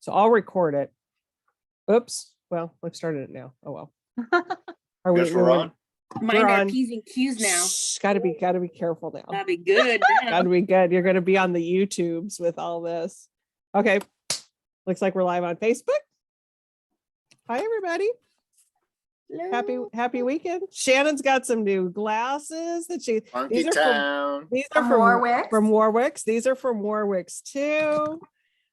So I'll record it. Oops. Well, we've started it now. Oh well. Are Guess we're on. Mind We're our on. P's and Q's now. Gotta be careful now. That'd be good. Gotta be good. You're gonna be on the YouTubes with all this. Okay. Looks like we're live on Facebook. Hi everybody. Happy weekend. Shannon's got some new glasses that she Funky Town. these are From from Warwick. From Warwick's. These are from Warwick's too.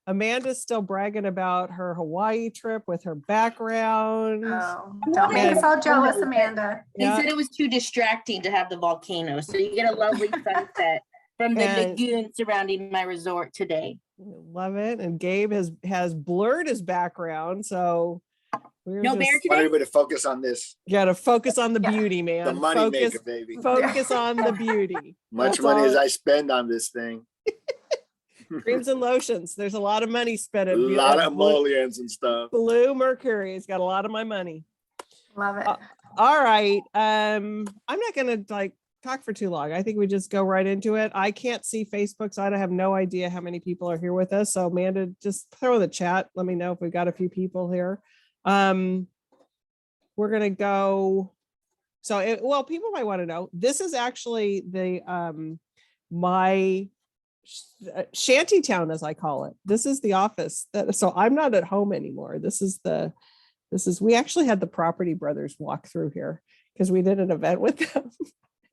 Amanda's still bragging about her Hawaii trip with her background. Oh, don't make us all jealous, Amanda. They Yeah. said it was too distracting to have the volcano, so you get a lovely sunset from the And- lagoon surrounding my resort today. Love it. And Gabe has blurred his background, so we're No bear I want today? everybody to focus on this. gotta focus on the Yeah. beauty, man. The money focus, maker, baby. focus on the beauty. Much That's money all. as I spend on this thing. Creams and lotions. There's a lot of money spent. A at lot of Blue, emollients and stuff. Blue Mercury has got a lot of my money. Love it. All right. I'm not gonna talk for too long. I think we just go right into it. I can't see Facebook, so I have no idea how many people are here with us. So Amanda, just throw in the chat. Let me know if we've got a few people here. We're gonna go. So well, people might want to know. This is actually the my shanty town, as I call it. This is the office. So I'm not at home anymore. This is we actually had the Property Brothers walk through here because we did an event with them.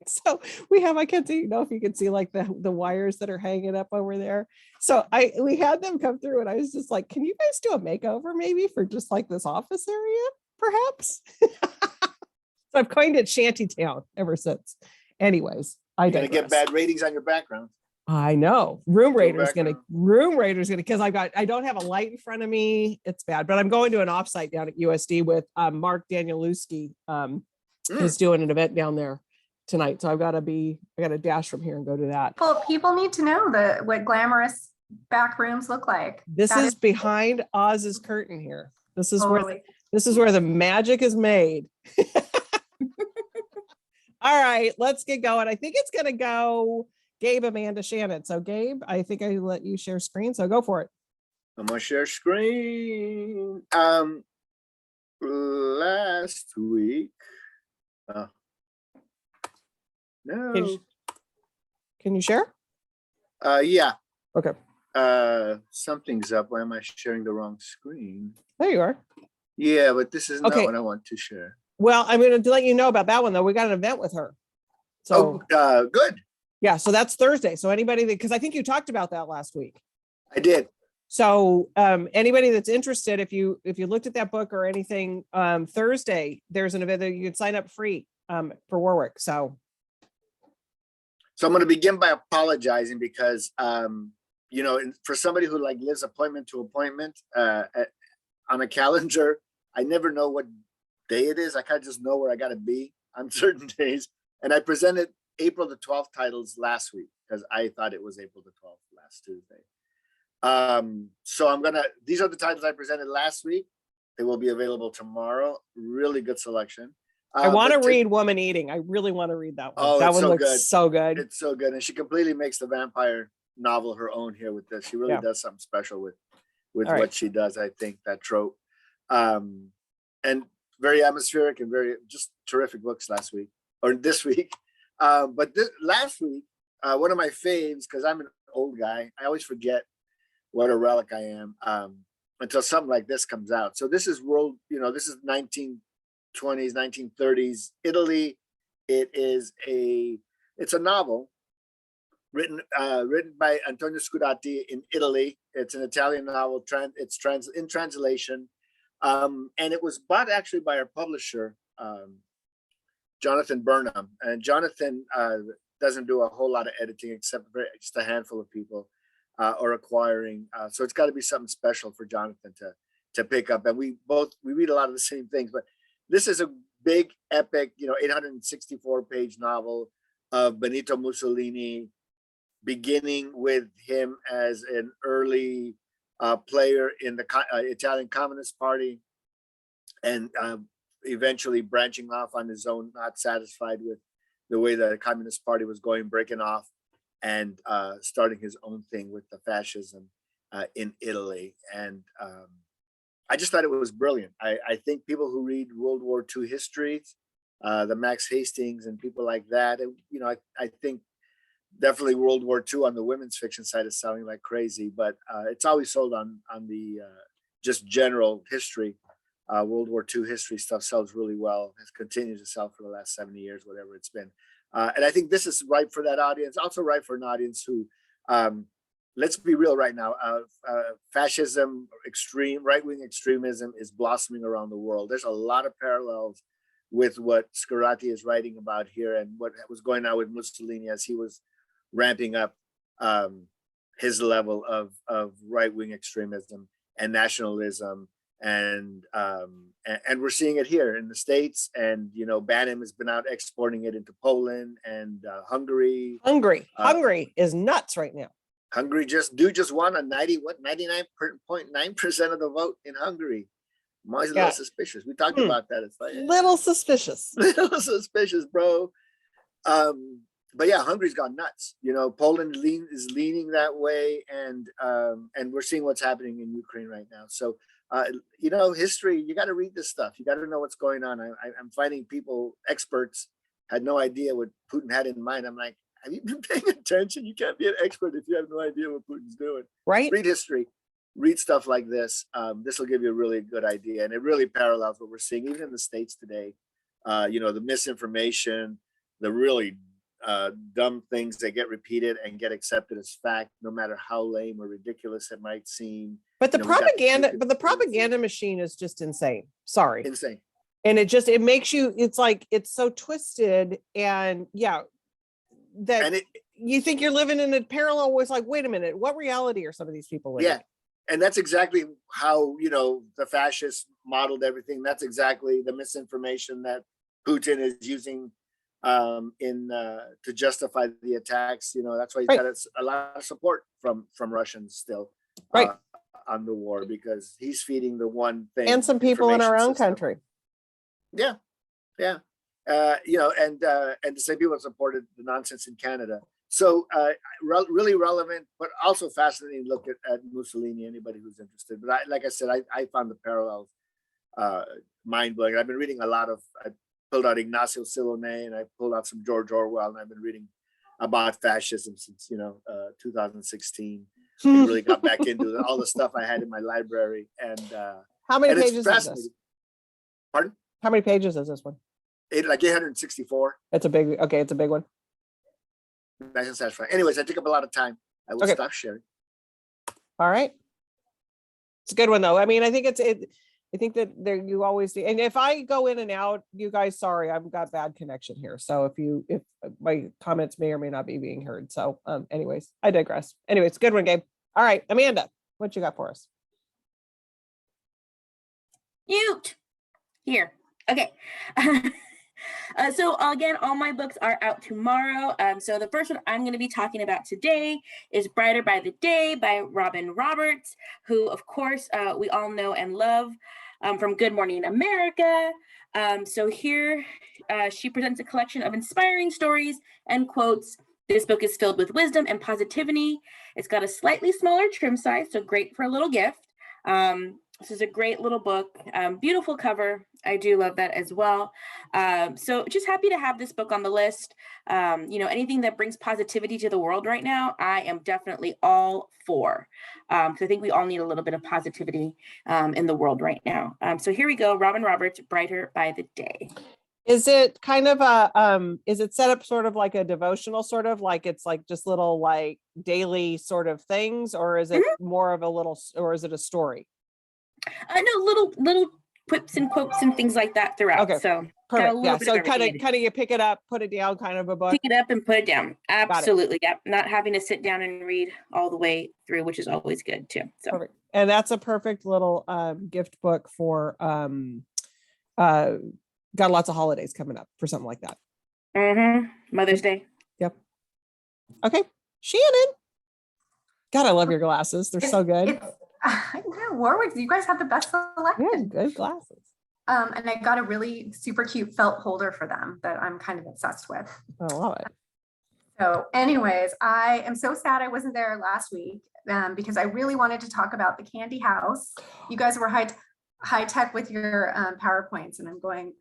So I can't see, if you can see like the wires that are hanging up over there. So we had them come through and I was just like, can you guys do a makeover maybe for just like this office area, perhaps? So I've coined it Shanty Town ever since. Anyways, You're gonna get digress. bad ratings on your background. I know. Room Raiders background. because I don't have a light in front of me. It's bad, but I'm going to an offsite down at USD with Mark Danielewski. Is doing an event down there tonight. So I got to dash from here and go to that. Well, people need to know what glamorous back rooms look like. This That is behind Oz's curtain here. This is totally. where the magic is made. All right, let's get going. I think it's going to go Gabe, Amanda, Shannon. So Gabe, I think I let you share screen. So go for it. I'm gonna share screen. Last week. No. Can you share? Yeah. Okay. Something's up. Why am I sharing the wrong screen? There you are. Yeah, but this is not Okay. what I want to share. Well, I'm going to let you know about that one though. We got an event with her. So Good. yeah, so that's Thursday. So anybody because I think you talked about that last week. I did. So anybody that's interested, if you looked at that book or anything, Thursday, there's an event that you can sign up free for Warwick. So So I'm going to begin by apologizing because, for somebody who like lives appointment to appointment on a calendar, I never know what day it is. I kind of just know where I got to be on certain days. And I presented April the 12th titles last week because I thought it was April the 12th last Tuesday. So these are the titles I presented last week. They will be available tomorrow. Really good selection. I want to read Woman Eating. I really want to read that one. Oh, That it's one so looks good. so good. It's so good. And she completely makes the vampire novel her own here with this. She really Yeah. does something special with All right. what she does. I think that trope. And very atmospheric and very just terrific books last week or this week. But last week, one of my faves, because I'm an old guy, I always forget what a relic I am until something like this comes out. So this is this is 1920s, 1930s Italy. It's a novel written by Antonio Scudati in Italy. It's an Italian novel. It's in translation, and it was bought actually by our publisher, Jonathan Burnham. And Jonathan doesn't do a whole lot of editing except for just a handful of people or acquiring. So it's got to be something special for Jonathan to pick up. And we read a lot of the same things, but this is a big epic, 864-page novel of Benito Mussolini, beginning with him as an early player in the Italian Communist Party, and eventually branching off on his own, not satisfied with the way that the Communist Party was going, breaking off and starting his own thing with the fascism in Italy. And I just thought it was brilliant. I think people who read World War II history, the Max Hastings and people like that, and, I think definitely World War II on the women's fiction side is selling like crazy, but it's always sold on the just general history. World War II history stuff sells really well. Has continued to sell for the last 70 years, whatever it's been. And I think this is right for that audience. Also right for an audience who, let's be real right now, fascism, extreme right-wing extremism is blossoming around the world. There's a lot of parallels with what Scarlatti is writing about here and what was going on with Mussolini as he was ramping up his level of right-wing extremism and nationalism. And we're seeing it here in the States, and Bannon has been out exporting it into Poland and Hungary. Hungary is nuts right now. Hungary just won a 99.9% of the vote in Hungary. I'm always a little suspicious. We talked about that. It's like Little suspicious. little suspicious, bro. But yeah, Hungary's gone nuts. Poland is leaning that way, and we're seeing what's happening in Ukraine right now. So history, you got to read this stuff. You got to know what's going on. I'm finding experts had no idea what Putin had in mind. I'm like, have you been paying attention? You can't be an expert if you have no idea what Putin's doing. Right. Read history, read stuff like this. This will give you a really good idea. And it really parallels what we're seeing even in the States today. The misinformation, the really dumb things that get repeated and get accepted as fact, no matter how lame or ridiculous it might seem. But the propaganda machine is just insane. Sorry. Insane. And it makes you, it's like, it's so twisted, and you think you're living in a parallel with, like, wait a minute, what reality are some of these people living? Yeah. And that's exactly how, the fascists modeled everything. That's exactly the misinformation that Putin is using to justify the attacks. That's why he's got a lot of support from Russians still on the war, because he's feeding the one thing. And some people in our own country. Yeah. And the same people supported the nonsense in Canada. So really relevant, but also fascinating look at Mussolini, anybody who's interested. But like I said, I found the parallels mind-blowing. I've been reading I pulled out Ignacio Silone, and I pulled out some George Orwell, and I've been reading about fascism since 2016. I really got back into all the stuff I had in my library. And how many pages is this? Pardon? How many pages is this one? Like 864. It's a big one. Nice and satisfying. Anyways, I took up a lot of time. I will stop sharing. All right. It's a good one though. I mean, I think I think that you always do. And if I go in and out, you guys, sorry, I've got bad connection here. So if my comments may or may not be being heard. So anyways, I digress. Anyways, good one, Gabe. All right, Amanda, what you got for us? Mute. Here. Okay. So again, all my books are out tomorrow. So the first one I'm going to be talking about today is Brighter by the Day by Robin Roberts, who of course we all know and love from Good Morning America. So here she presents a collection of inspiring stories and quotes. This book is filled with wisdom and positivity. It's got a slightly smaller trim size, so great for a little gift. This is a great little book, beautiful cover. I do love that as well. So just happy to have this book on the list. Anything that brings positivity to the world right now, I am definitely all for. Because I think we all need a little bit of positivity in the world right now. So here we go, Robin Roberts, Brighter by the Day. Is it kind of is it set up sort of like a devotional, sort of like it's like just little like daily sort of things, or is it more of or is it a story? No, little quips and quotes and things like that throughout. Okay. So perfect. Yeah. So kind of you pick it up, put it down, kind of a book. Pick it up and put it down. Absolutely. Yep. Not having to sit down and read all the way through, which is always good too. So perfect. And that's a perfect little gift book for got lots of holidays coming up for something like that. Mother's Day. Yep. Okay. Shannon. God, I love your glasses. They're so good. I know, Warwick, you guys have the best selection. Yeah, good glasses. And I got a really super cute felt holder for them that I'm kind of obsessed with. I love it. So anyways, I am so sad I wasn't there last week. because I really wanted to talk about the Candy House. You guys were high tech with your PowerPoints, and I'm going,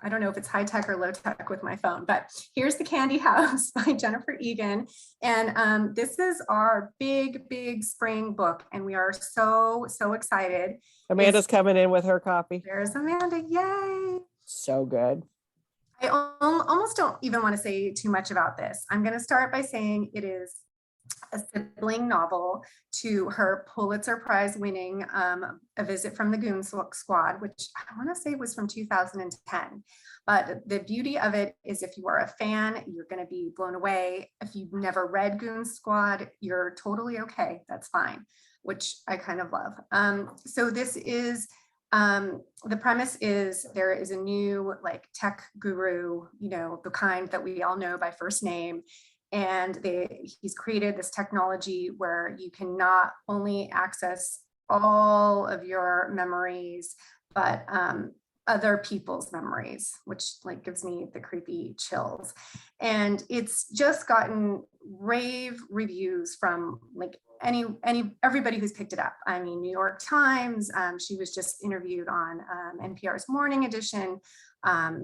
I don't know if it's high tech or low tech with my phone, but here's the Candy House by Jennifer Egan. And this is our big spring book, and we are so excited. Amanda's coming in with her copy. There's Amanda, yay. So good. I almost don't even want to say too much about this. I'm going to start by saying it is a sibling novel to her Pulitzer Prize winning A Visit from the Goon Squad, which I want to say was from 2010. But the beauty of it is if you are a fan, you're going to be blown away. If you've never read Goon Squad, you're totally okay. That's fine, which I kind of love. So this is, the premise is there is a new like tech guru, you know, the kind that we all know by first name. And he's created this technology where you can not only access all of your memories, but other people's memories, which like gives me the creepy chills. And it's just gotten rave reviews from like everybody who's picked it up. I mean, New York Times, she was just interviewed on NPR's Morning Edition,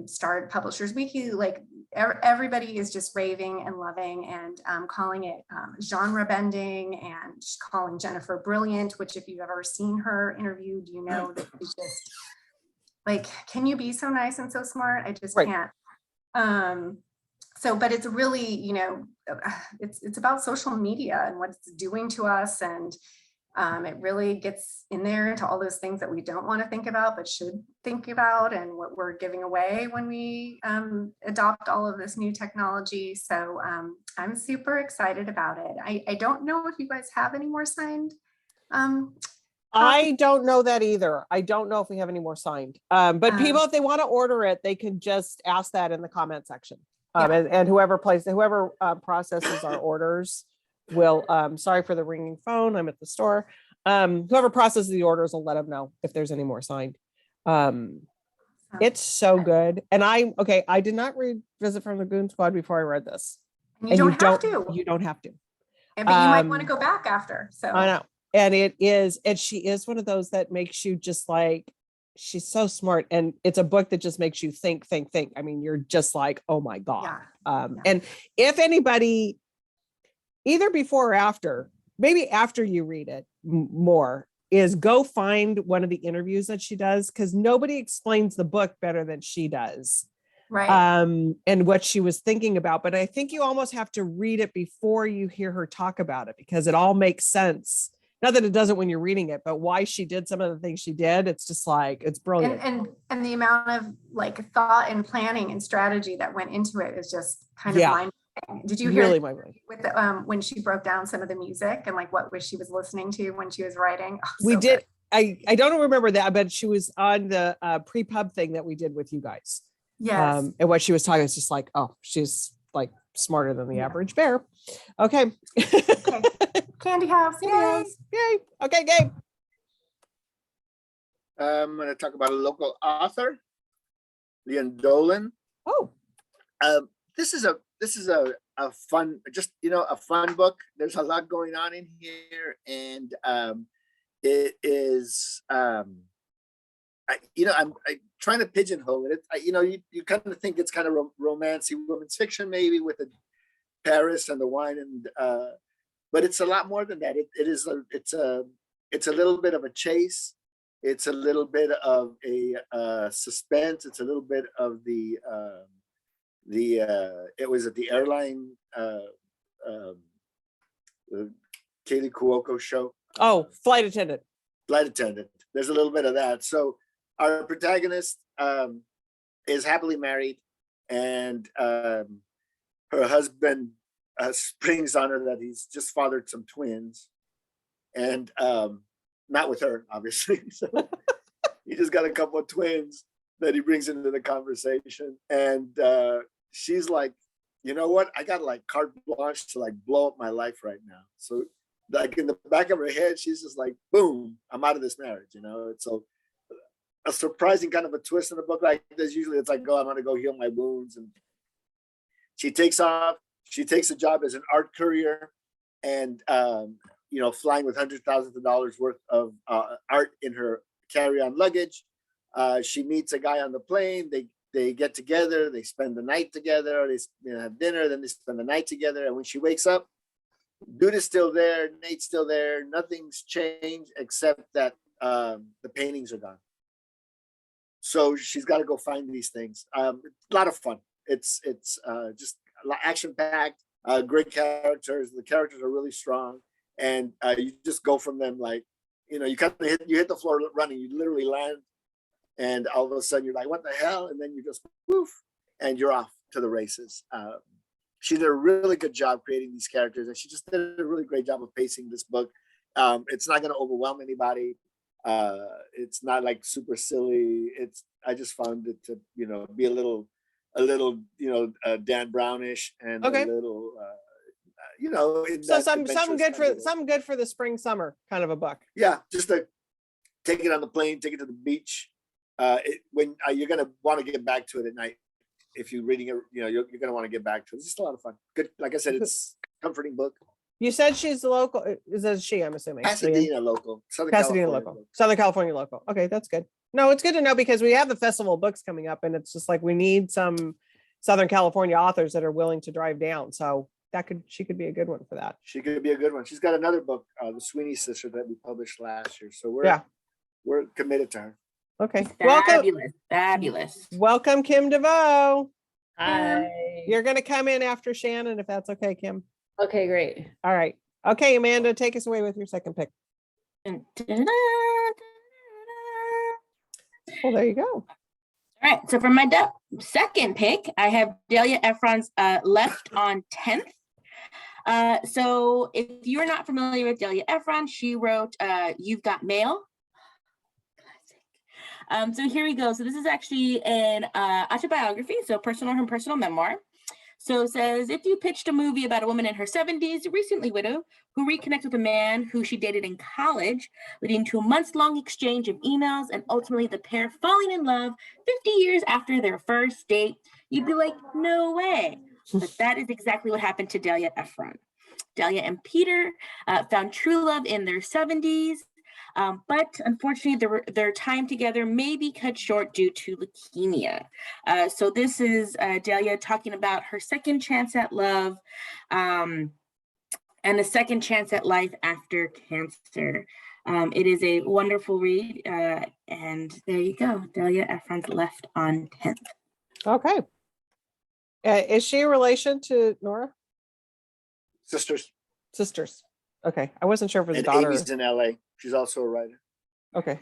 starred Publishers Weekly, like everybody is just raving and loving and calling it genre bending and calling Jennifer brilliant, which if you've ever seen her interviewed, you know that she's just like, can you be so nice and so smart? I just can't. So, but it's really, you know, it's about social media and what it's doing to us. And it really gets in there into all those things that we don't want to think about, but should think about, and what we're giving away when we adopt all of this new technology. So I'm super excited about it. I don't know if you guys have any more signed. I don't know that either. I don't know if we have any more signed. But people, if they want to order it, they can just ask that in the comment section. And whoever processes our orders will, sorry for the ringing phone, I'm at the store. Whoever processes the orders will let them know if there's any more signed. It's so good. And I did not read Visit from the Goon Squad before I read this. And you don't have to. You don't have to. But you might want to go back after. So I know. And she is one of those that makes you just like, she's so smart. And it's a book that just makes you think. I mean, you're just like, oh my God. And if anybody, either before or after, maybe after you read it more, is go find one of the interviews that she does, because nobody explains the book better than she does. Right. And what she was thinking about. But I think you almost have to read it before you hear her talk about it, because it all makes sense. Not that it doesn't when you're reading it, but why she did some of the things she did, it's just like, it's brilliant. And the amount of like thought and planning and strategy that went into it is just kind of mind-blowing. Did you hear really with when she broke down some of the music and like what she was listening to when she was writing? Oh, we so did. good. I don't remember that, but she was on the pre-pub thing that we did with you guys. Yes. And what she was talking is just like, oh, she's like smarter than the average bear. Okay. Candy House. Yay. Okay, Gabe. I'm going to talk about a local author, Leon Dolan. Oh. This is a fun, just, you know, a fun book. There's a lot going on in here, and it is, I'm trying to pigeonhole it. You kind of think it's kind of romancy, women's fiction, maybe with the Paris and the wine, and but it's a lot more than that. It's a little bit of a chase. It's a little bit of a suspense. It's a little bit of it was at the airline Kaylee Cuoco show. Oh, flight attendant. There's a little bit of that. So our protagonist is happily married, and her husband springs on her that he's just fathered some twins, and not with her, obviously. So he just got a couple of twins that he brings into the conversation, and she's like, you know what? I got like carte blanche to like blow up my life right now. So like in the back of her head, she's just like, boom, I'm out of this marriage. You know, it's a surprising kind of a twist in a book like this. Usually it's like, oh, I'm going to go heal my wounds. And she takes off. She takes a job as an art courier. And flying with hundreds of thousands of dollars worth of art in her carry-on luggage. She meets a guy on the plane. They get together. They spend the night together. They have dinner. Then they spend the night together. And when she wakes up, dude is still there. Nate's still there. Nothing's changed except that the paintings are gone. So she's got to go find these things. A lot of fun. It's just action packed. Great characters. The characters are really strong, and you just go from them like, you kind of hit the floor running. You literally land, and all of a sudden you're like, what the hell? And then you just poof, and you're off to the races. She did a really good job creating these characters, and she just did a really great job of pacing this book. It's not going to overwhelm anybody. It's not like super silly. I just found it to be a little Dan Brownish and Okay. a little So some good for the spring summer kind of a book. Yeah, just to take it on the plane, take it to the beach. When you're gonna want to get back to it at night, if you're reading it, you're gonna want to get back to it. It's just a lot of fun. Good, like I said, it's a comforting book. You said she's local. Is that she? I'm assuming. Pasadena local, Southern Pasadena California local, Southern California local. Okay, that's good. No, it's good to know because we have the festival of books coming up, and it's just like we need some Southern California authors that are willing to drive down. So she could be a good one for that. She could be a good one. She's got another book, The Sweeney Sister, that we published last year. So we're committed to her. Okay, Fabulous. welcome, Kim DeVoe. Hi. You're gonna come in after Shannon, if that's okay, Kim. Okay, great. All right. Okay, Amanda, take us away with your second pick. All Well, there you go. right, so for my second pick, I have Delia Ephron's Left on 10th. So if you're not familiar with Delia Ephron, she wrote You've Got Mail. So here we go. So this is actually an autobiography, so her personal memoir. So it says, if you pitched a movie about a woman in her 70s, recently widowed, who reconnects with a man who she dated in college, leading to a months-long exchange of emails and ultimately the pair falling in love 50 years after their first date, you'd be like, no way. But that is exactly what happened to Delia Ephron. Delia and Peter found true love in their 70s. But unfortunately, their time together may be cut short due to leukemia. So this is Delia talking about her second chance at love and a second chance at life after cancer. It is a wonderful read. And there you go, Delia Ephron's Left on 10th. Okay. Is she a relation to Nora? Sisters. Okay. I wasn't sure if it was a And daughter. Amy's in LA. She's also a writer. Okay.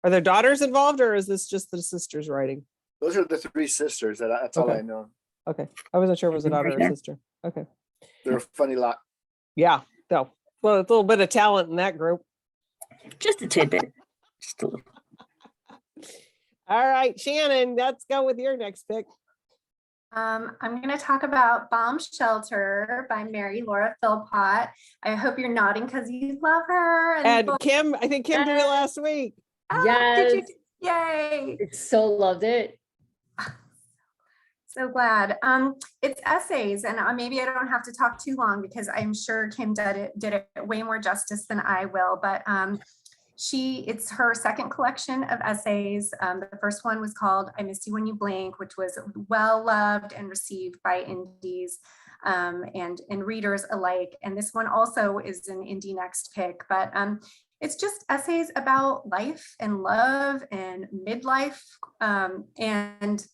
Are there daughters involved or is this just the sisters writing? Those are the three sisters. That's all Okay. I know. Okay. I wasn't sure if it was a daughter or a Right. sister. Okay. They're a funny lot. Yeah. So, well, a little bit of talent in that group. Just a tidbit. Just a little. All right, Shannon, let's go with your next pick. I'm going to talk about Bomb Shelter by Mary Laura Philpott. I hope you're nodding because you love her. And Kim, I think Kim did it last week. Did you? Yes. Yay. So loved it. So glad. It's essays, and maybe I don't have to talk too long because I'm sure Kim did it way more justice than I will. But it's her second collection of essays. The first one was called I Miss You When You Blink, which was well loved and received by indies and readers alike. And this one also is an indie next pick, but it's just essays about life and love and midlife. And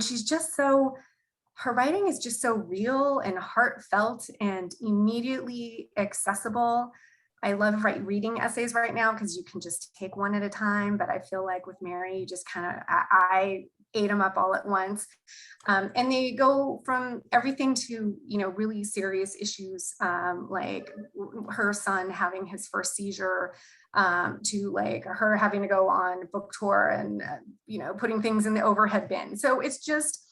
she's just her writing is just so real and heartfelt and immediately accessible. I love reading essays right now because you can just take one at a time, but I feel like with Mary, you just I ate them up all at once. And they go from everything to, really serious issues, like her son having his first seizure, to like her having to go on book tour and, putting things in the overhead bin. So it's just,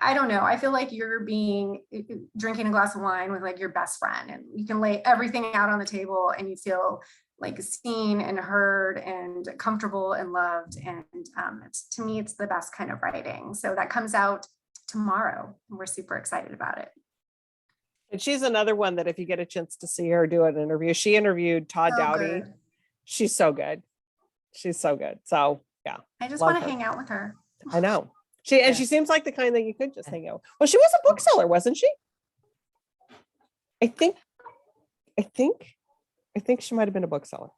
I don't know. I feel like you're drinking a glass of wine with like your best friend and you can lay everything out on the table and you feel like seen and heard and comfortable and loved. And to me, it's the best kind of writing. So that comes out tomorrow and we're super excited about it. And she's another one that if you get a chance to see her do an interview, she interviewed Todd So Dowdy. good. She's so good. She's so good. So yeah, I just Love want to her. hang out with her. I know. She and Yeah. she seems like the kind that you could just hang out. Well, she was a bookseller, wasn't she? I think she might have been a bookseller.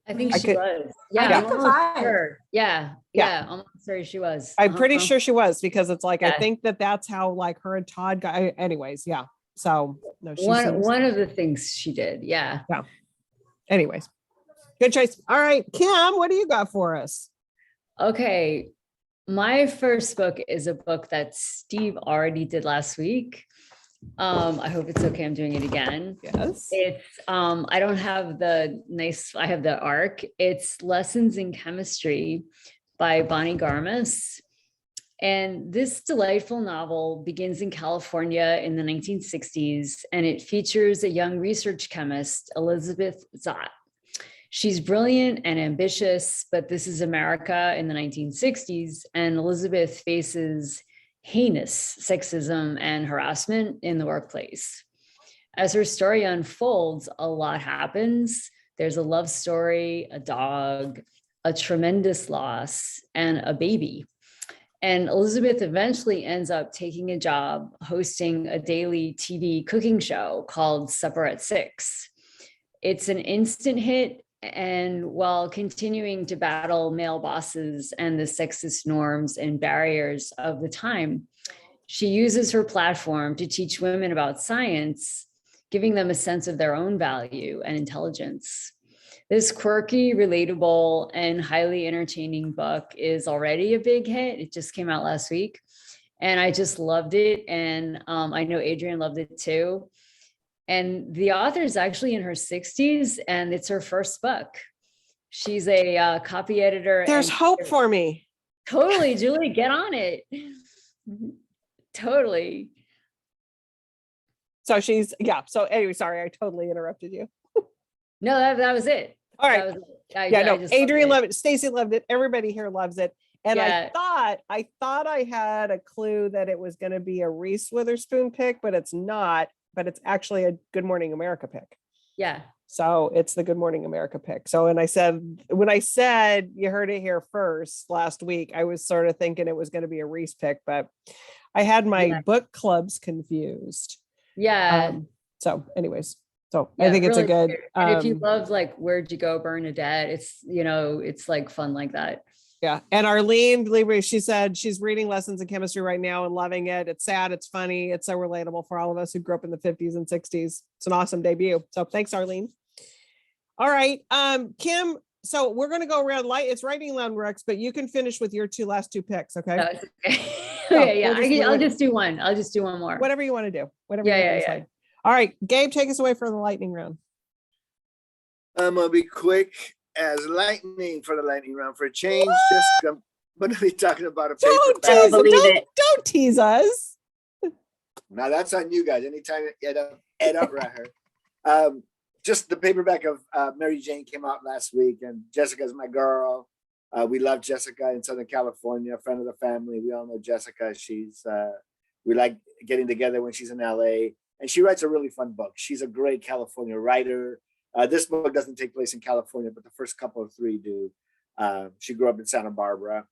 I think I she could- was. I Yeah, get I'm the almost vibe. sure. Yeah, Yeah. yeah, almost sure she was. I'm pretty Uh-huh. sure she was because it's like I Yeah. think that's how like her and Todd got. Anyways, yeah. So no, she One seems. one of the things she did. Yeah. Anyways, good choice. All right, Kim, what do you got for us? Okay. My first book is a book that Steve already did last week. I hope it's okay. I'm doing it again. Yes. It's I don't have I have the ARC. It's Lessons in Chemistry by Bonnie Garmus. And this delightful novel begins in California in the 1960s, and it features a young research chemist, Elizabeth Zott. She's brilliant and ambitious, but this is America in the 1960s, and Elizabeth faces heinous sexism and harassment in the workplace. As her story unfolds, a lot happens. There's a love story, a dog, a tremendous loss, and a baby. And Elizabeth eventually ends up taking a job hosting a daily TV cooking show called Supper at Six. It's an instant hit, and while continuing to battle male bosses and the sexist norms and barriers of the time, she uses her platform to teach women about science, giving them a sense of their own value and intelligence. This quirky, relatable, and highly entertaining book is already a big hit. It just came out last week, and I just loved it. And I know Adrienne loved it too. And the author is actually in her 60s, and it's her first book. She's a copy editor. There's and- hope for me. Totally, Julie, get on it. Totally. So she's So anyway, sorry, I totally interrupted you. No, that was it. All That right. was it. I Yeah, no, just Adrienne loved loved it. Stacy loved it. Everybody here loves it. And Yeah. I thought I had a clue that it was going to be a Reese Witherspoon pick, but it's not. But it's actually a Good Morning America pick. Yeah. So it's the Good Morning America pick. So, and when I said you heard it here first last week, I was sort of thinking it was going to be a Reese pick, but I had my Yeah. book clubs confused. Yeah. So anyways, I Yeah, think it's a really good, cute. And if you love like Where'd You Go, Bernadette, it's, it's like fun like that. yeah. And Arlene Libre, she said she's reading Lessons in Chemistry right now and loving it. It's sad. It's funny. It's so relatable for all of us who grew up in the 50s and 60s. It's an awesome debut. So thanks, Arlene. All right. Kim, so we're going to go around it's writing loud Rex, but you can finish with your last two picks. Okay. No, it's okay. No, Okay, yeah. we'll I'll just do one. I'll just do one more. Whatever you want to do. Whatever Yeah, you want yeah, to decide. All right. Gabe, take us away for the lightning round. I'm gonna be quick as lightning for the lightning round. For a change, just I'm gonna be talking about a Don't paperback. tease, believe don't, it. don't tease us. Now that's on you guys. Anytime Ed up right here. Just the paperback of Mary Jane came out last week, and Jessica's my girl. We love Jessica in Southern California, a friend of the family. We all know Jessica. We like getting together when she's in LA, and she writes a really fun book. She's a great California writer. This book doesn't take place in California, but the first couple of three do. She grew up in Santa Barbara.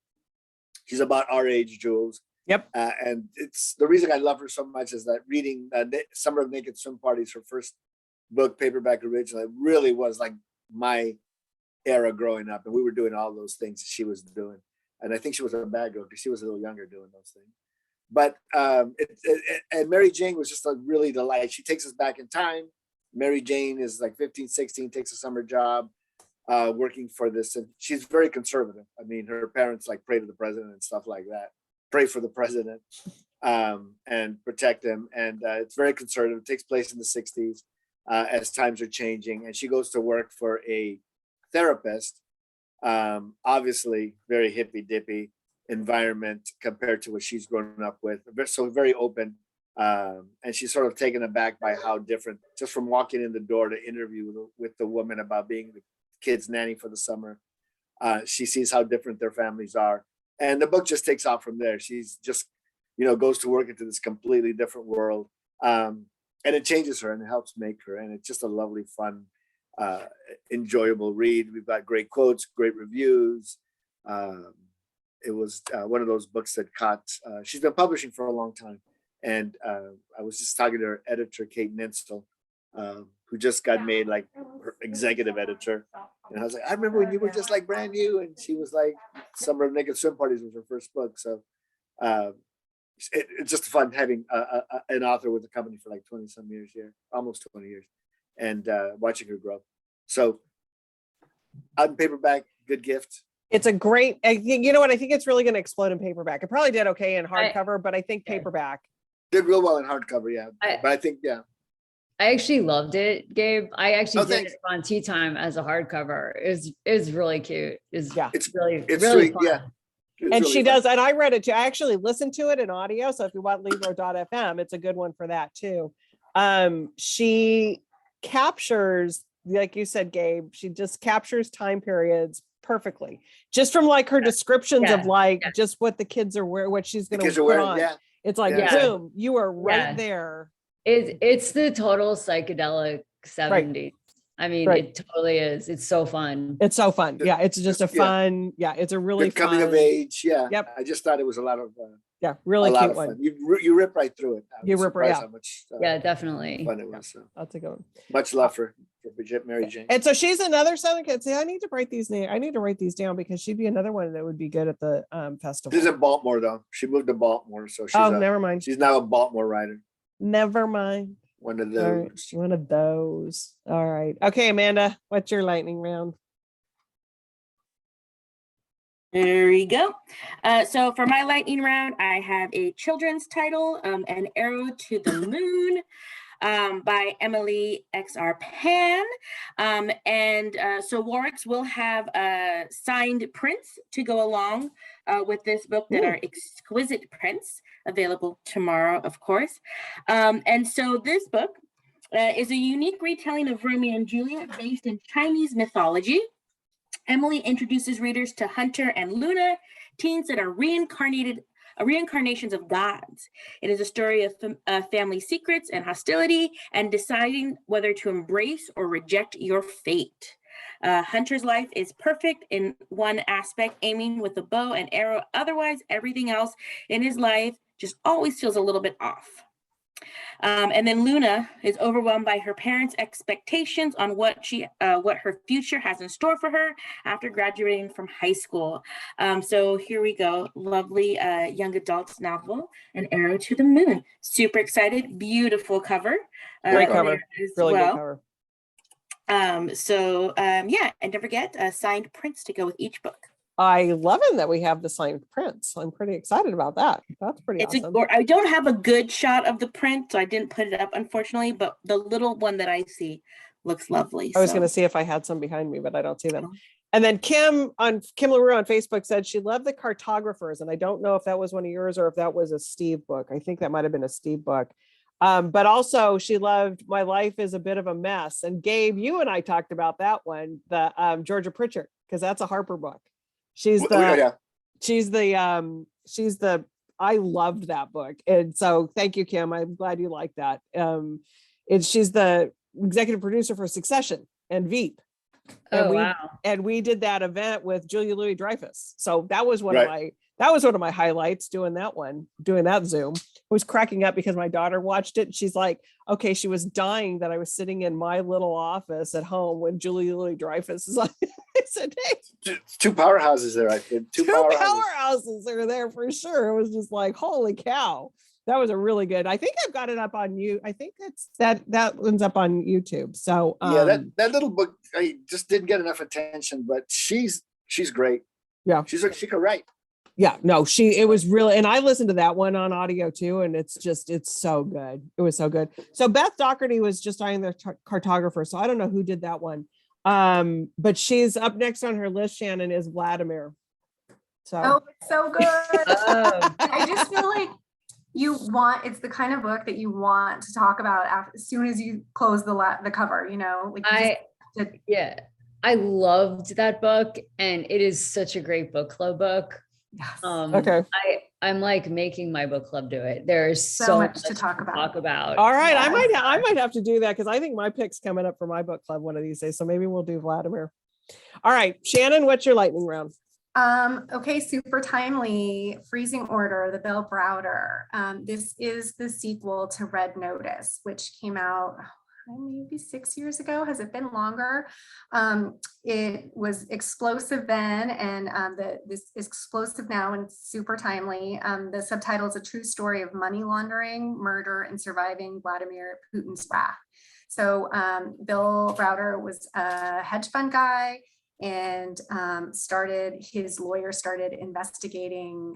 She's about our age, Jules. Yep. And it's the reason I love her so much is that reading Summer of Naked Swim Parties, her first book, paperback original, it really was like my era growing up. And we were doing all those things she was doing. And I think she was a bad girl because she was a little younger doing those things. But and Mary Jane was just a really delight. She takes us back in time. Mary Jane is like 15, 16, takes a summer job working for this. And she's very conservative. I mean, her parents like pray to the president and stuff like that. Pray for the president and protect him. And it's very conservative. It takes place in the 60s as times are changing. And she goes to work for a therapist, obviously very hippy dippy environment compared to what she's grown up with. So very open. And she's sort of taken aback by how different, just from walking in the door to interview with the woman about being the kid's nanny for the summer. She sees how different their families are. And the book just takes off from there. She's just, goes to work into this completely different world. And and it changes her and it helps make her. And it's just a lovely, fun, enjoyable read. We've got great quotes, great reviews. It was one of those books that caught, she's been publishing for a long time. And I was just talking to her editor, Kate Ninstall, who just got made like her executive editor. And I was like, I remember when you were just like brand new. And she was like, Summer of Naked Swim Parties was her first book. So it's just fun having an author with the company for like 20 some years here, almost 20 years, and watching her grow. So out in paperback, good gift. It's a great, you know what? I think it's really going to explode in paperback. It probably did okay in hardcover, but I think paperback. Did real well in hardcover, yeah. But I think, yeah. I actually loved it, Gabe. I actually did thanks. it on Tea Time as a hardcover. It was really cute. It's really sweet, fun. yeah. It's And really she fun. does, and I read it too. I actually listened to it in audio. So if you want Libro.fm, it's a good one for that too. She captures, like you said, Gabe, she just captures time periods perfectly. Just from like her descriptions of like just what the kids are wearing, what she's going to Because you're put wearing, on. yeah. It's like, Yeah. boom, you are right Yeah. there. It's the total psychedelic 70s. I mean, Right. it totally is. It's so fun. It's so fun. Yeah, it's just a It's- yeah. fun. Yeah, it's a really Good coming fun. of age, yeah. Yep. I just thought it was a lot of Really a lot cute of one. fun. You rip right through it. I You was rip surprised right out. how much Yeah, definitely. fun it was. So That's a good one. much love for Bridget, Mary Jane. And so she's another Southern kid. See, I need to write these names. I need to write these down because she'd be another one that would be good at the festival. This is in Baltimore though. She moved to Baltimore, so Never mind. she's now a Baltimore writer. Never mind. One of All right, those. one of those. All right. Okay, Amanda, what's your lightning round? There we go. So for my lightning round, I have a children's title, An Arrow to the Moon, by Emily XR Pan. So Warwick's will have signed prints to go along with this book that are exquisite prints available tomorrow, of course. And so this book is a unique retelling of Romeo and Juliet based in Chinese mythology. Emily introduces readers to Hunter and Luna, teens that are reincarnations of gods. It is a story of family secrets and hostility and deciding whether to embrace or reject your fate. Hunter's life is perfect in one aspect, aiming with a bow and arrow. Otherwise, everything else in his life just always feels a little bit off. And then Luna is overwhelmed by her parents' expectations on what her future has in store for her after graduating from high school. So here we go, lovely young adult novel, An Arrow to the Moon. Super excited, beautiful cover. Great cover, as really well. good cover. Yeah, and don't forget signed prints to go with each book. I love it that we have the signed prints. I'm pretty excited about that. That's pretty awesome. I don't have a good shot of the print, so I didn't put it up, unfortunately, but the little one that I see looks lovely. I was going to see if I had some behind me, but I don't see them. And then Kim LaRue on Facebook said she loved the cartographers. And I don't know if that was one of yours or if that was a Steve book. I think that might've been a Steve book. But also she loved My Life is a Bit of a Mess. And Gabe, you and I talked about that one, the Georgia Pritchard, because that's a Harper book. She's the I loved that book. And so thank you, Kim. I'm glad you like that. She's the executive producer for Succession and Veep. Wow. And we did that event with Julia Louis-Dreyfus. So that was one of my highlights, doing that Zoom. I was cracking up because my daughter watched it. She's like, okay, she was dying that I was sitting in my little office at home when Julia Louis-Dreyfus is on. I said, hey, two powerhouses there, I think. Two powerhouses are there for sure. It was just like, holy cow. That was a really good. I think I've got it up on you. I think that one's up on YouTube. So yeah, that little book, I just didn't get enough attention, but she's great. Yeah, she could write. Yeah, no, it was really, and I listened to that one on audio too, and it's so good. It was so good. So Beth Doherty was just eyeing the cartographer. So I don't know who did that one. But she's up next on her list, Shannon, is Vladimir. So it's so good. I just feel like it's the kind of book that you want to talk about as soon as you close the cover, like I loved that book, and it is such a great book club book. Yes. Okay. I'm like making my book club do it. There's So much to talk about. All right, Yes. I might have to do that because I think my pick's coming up for my book club one of these days. So maybe we'll do Vladimir. All right, Shannon, what's your lightning round? Okay, super timely. Freezing Order, the Bill Browder. This is the sequel to Red Notice, which came out maybe 6 years ago. Has it been longer? It was explosive then, and this is explosive now, and it's super timely. The subtitle is A True Story of Money Laundering, Murder, and Surviving Vladimir Putin's Wrath. So Bill Browder was a hedge fund guy, and his lawyer started investigating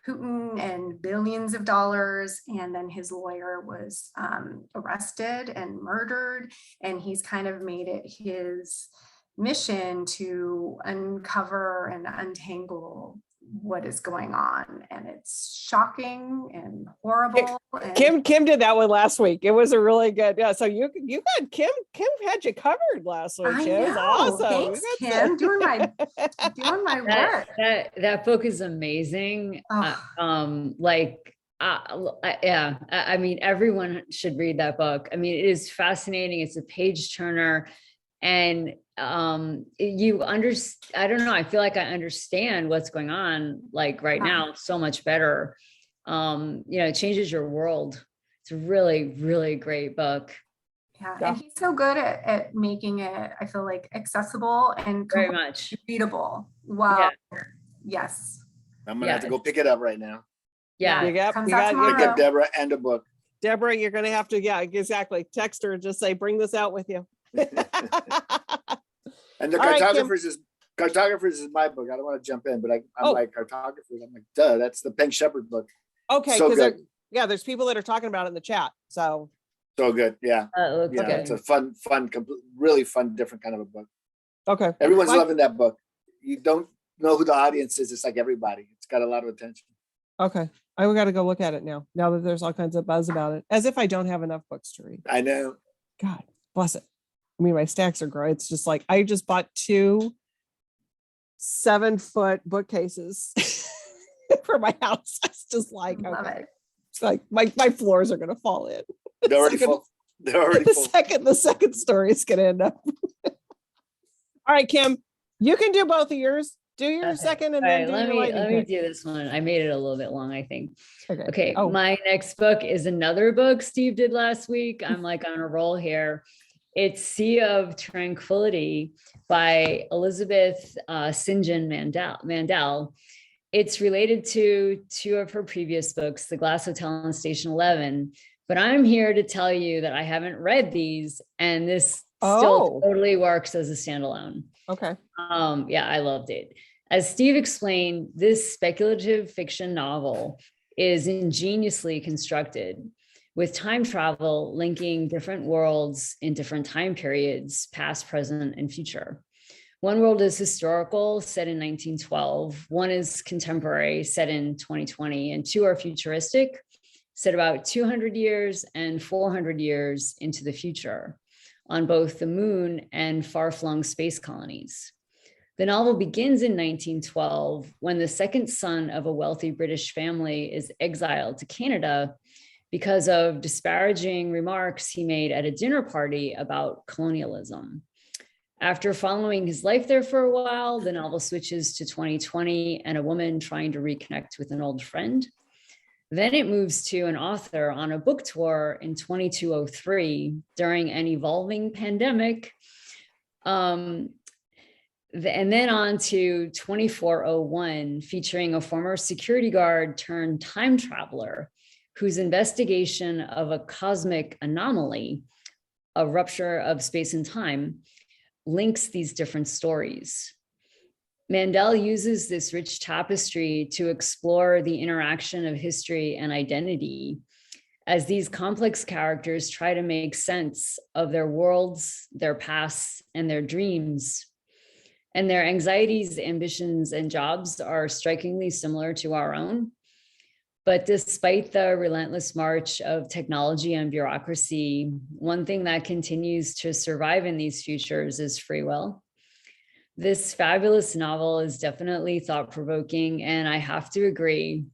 Putin and billions of dollars, and then his lawyer was arrested and murdered, and he's kind of made it his mission to uncover and untangle what is going on, and it's shocking and horrible. And Kim did that one last week. It was a really good. Yeah, so you had Kim had you covered last week. I It was know. awesome. Thanks, You got Kim, doing my work. That book is amazing. Oh. Yeah, I mean, everyone should read that book. I mean, it is fascinating. It's a page turner, and I don't know, I feel like I understand what's going on like right now so much better. It changes your world. It's a really, really great book. Yeah, and he's so good at making it, I feel like, accessible and Very much readable. Wow. Yes. I'm gonna have to go pick it up right now. Yeah. You got Comes out tomorrow. Pick up Deborah and a book. Deborah, you're gonna have to, yeah, exactly. Text her and just say, bring this out with you. And the All right, Kim. Cartographers is my book. I don't want to jump in, but I'm like Cartographers. I'm like, duh, that's the Penn Shepherd book. Okay, So because good. there's people that are talking about it in the chat. So So good. Yeah. Looks Yeah. good. It's a fun, really fun, different kind of a book. okay. Everyone's Well, loving that book. You don't know who the audience is. It's like everybody. It's got a lot of attention. Okay. I got to go look at it now that there's all kinds of buzz about it, as if I don't have enough books to read. I know. God bless it. I mean, my stacks are growing. It's just like I just bought 2 7-foot bookcases for my house. It's just like, Love okay. it. It's like my floors are gonna fall in. They're already Second- full. They're already full. The second story is gonna end up. All right, Kim, you can do both of yours. Do your Okay. second and All then right, do let your lightning me pick. do this one. I made it a little bit long, I think. Okay. Okay, Oh. my next book is another book Steve did last week. I'm like on a roll here. It's Sea of Tranquility by Elizabeth St. John Mandel. It's related to 2 of her previous books, The Glass Hotel and Station 11. But I'm here to tell you that I haven't read these, and this still totally works as a standalone. Okay. Yeah, I loved it. As Steve explained, this speculative fiction novel is ingeniously constructed, with time travel linking different worlds in different time periods, past, present, and future. One world is historical, set in 1912. One is contemporary, set in 2020, and 2 are futuristic, set about 200 years and 400 years into the future, on both the moon and far-flung space colonies. The novel begins in 1912, when the second son of a wealthy British family is exiled to Canada because of disparaging remarks he made at a dinner party about colonialism. After following his life there for a while, the novel switches to 2020 and a woman trying to reconnect with an old friend. Then it moves to an author on a book tour in 2203 during an evolving pandemic. And then on to 2401, featuring a former security guard turned time traveler whose investigation of a cosmic anomaly, a rupture of space and time, links these different stories. Mandel uses this rich tapestry to explore the interaction of history and identity as these complex characters try to make sense of their worlds, their pasts, and their dreams. And their anxieties, ambitions, and jobs are strikingly similar to our own. But despite the relentless march of technology and bureaucracy, one thing that continues to survive in these futures is free will. this fabulous novel is definitely thought-provoking, and I have to agree,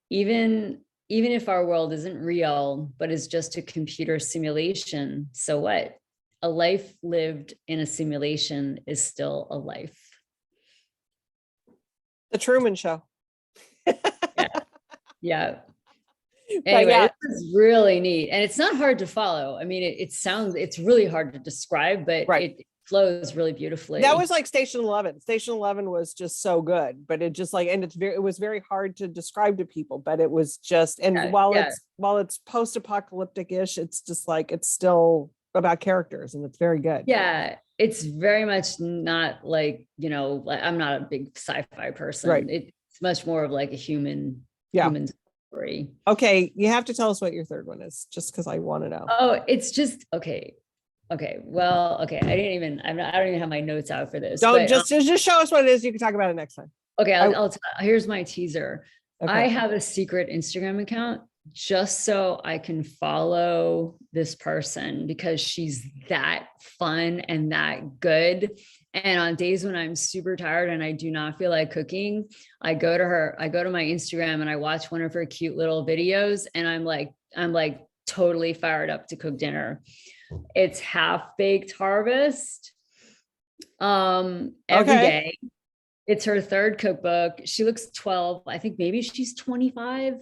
even if our world isn't real, but is just a computer simulation, so what? A life lived in a simulation is still a life. The Truman Show. Yeah. But Anyway, yeah, this is really neat. And it's not hard to follow. I mean, it's really hard to describe, but Right. it flows really beautifully. that was like Station 11. Station 11 was just so good, but it just like, and it was very hard to describe to people, but it was just, and Yeah, while yeah. it's post-apocalyptic-ish, it's just like, it's still about characters and it's very good. Yeah, it's very much not like, I'm not a big sci-fi person. Right. It's much more of like a human story. Okay. You have to tell us what your third one is, just because I want to know. Oh, it's just okay. Well, okay. I don't even have my notes out for this. Don't but, just show us what it is. You can talk about it next time. okay. Here's my teaser. Okay. I have a secret Instagram account just so I can follow this person because she's that fun and that good. And on days when I'm super tired and I do not feel like cooking, I go to my Instagram and I watch one of her cute little videos and I'm like totally fired up to cook dinner. It's Half Baked Harvest. Every day. It's her third cookbook. She looks 12. I think maybe she's 25.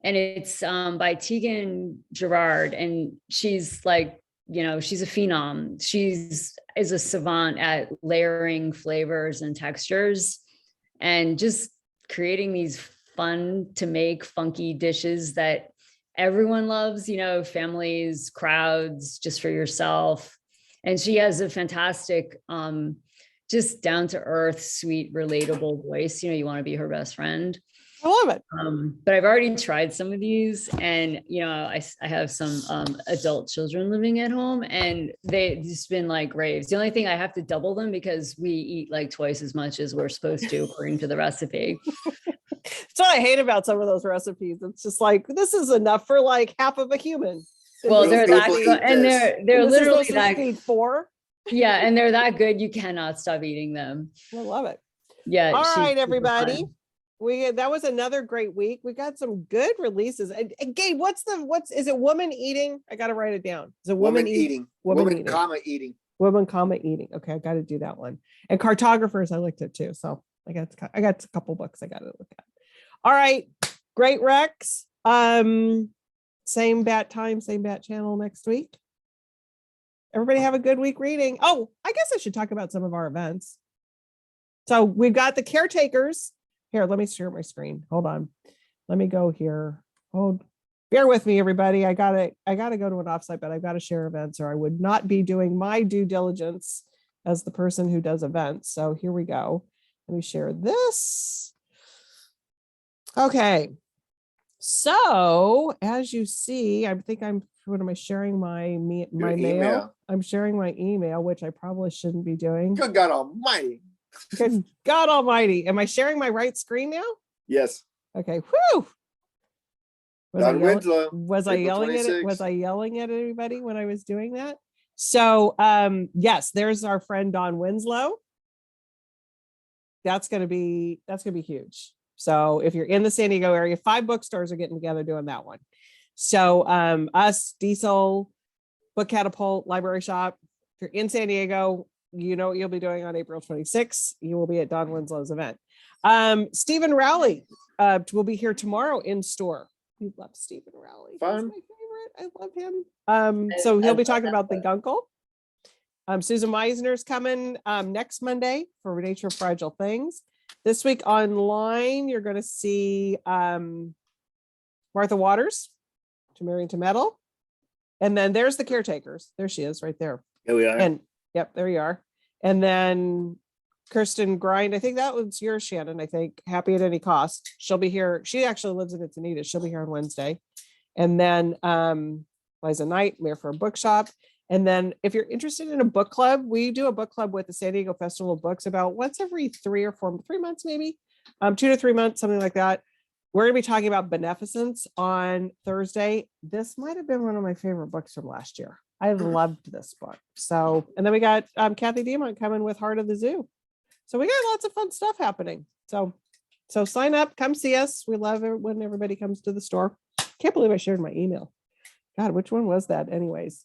And it's by Tegan Gerard. And she's like, she's a phenom. She's a savant at layering flavors and textures and just creating these fun to make funky dishes that everyone loves, families, crowds, just for yourself. And she has a fantastic, just down to earth, sweet, relatable voice. You want to be her best friend. I love it. But I've already tried some of these and, I have some adult children living at home and they've just been like raves. The only thing I have to double them because we eat like twice as much as we're supposed to, according to the recipe. That's what I hate about some of those recipes. It's just like, this is enough for like half of a human. Well, they're that People good, eat and this. they're This is literally supposed to that feed 4. yeah, and they're that good you cannot stop eating them. I love it. Yeah. All she's right, super everybody. fun. That was another great week. We got some good releases. And Gabe, is it woman eating? I got to write it down. Is it Woman woman eating. Woman Woman, eating. comma, eating. Woman, eating. Okay, I got to do that one. And cartographers, I looked at too. So I got a couple books I got to look at. All right, great Rex. Same bat time, same bat channel next week. Everybody have a good week reading. Oh, I guess I should talk about some of our events. So we've got the caretakers. Here, let me share my screen. Hold on. Let me go here. Bear with me, everybody. I gotta go to an offsite, but I've got to share events or I would not be doing my due diligence as the person who does events. So here we go. Let me share this. Okay. So as you see, what am I sharing my mail? Email. I'm sharing my email, which I probably shouldn't be doing. Good God Almighty. Good God Almighty. Am I sharing my right screen now? Yes. Okay. Whew. Don Winslow. Was I April yelling at it? 26th. Was I yelling at anybody when I was doing that? So yes, there's our friend Don Winslow. That's gonna be huge. So if you're in the San Diego area, 5 bookstores are getting together doing that one. So us, Diesel, Book Catapult, Library Shop. If you're in San Diego, you know what you'll be doing on April 26th. You will be at Don Winslow's event. Stephen Rowley will be here tomorrow in store. We love Stephen Rowley. He's Fun. my favorite. I love him. So he'll be talking about the Gunkel. Susan Meisner's coming next Monday for Nature of Fragile Things. This week online, you're going to see Martha Waters, To Marry and to Metal. And then there's the caretakers. There she is right there. Here we are. And yep, there you are. And then Kirsten Grind, I think that was yours, Shannon. I think Happy at Any Cost. She'll be here. She actually lives in Encinitas. She'll be here on Wednesday. And then Liza Knight, Mayor for a Bookshop. And then if you're interested in a book club, we do a book club with the San Diego Festival of Books about once every 3 months, maybe 2 to 3 months, something like that. We're going to be talking about Beneficence on Thursday. This might have been one of my favorite books from last year. I loved this book. So, and then we got Kathy Diamond coming with Heart of the Zoo. So we got lots of fun stuff happening. So sign up, come see us. We love it when everybody comes to the store. Can't believe I shared my email. God, which one was that anyways?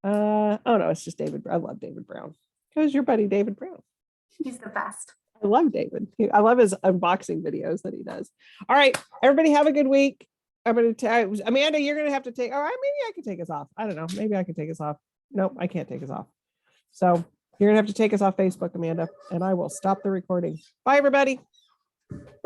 Oh no, it's just David. I love David Brown. Who's your buddy, David Brown? He's the best. I love David. I love his unboxing videos that he does. All right, everybody have a good week. I'm going to Amanda, you're going to have to take, all right, maybe I can take us off. I don't know. Maybe I can take us off. Nope, I can't take us off. So you're going to have to take us off Facebook, Amanda, and I will stop the recording. Bye, everybody.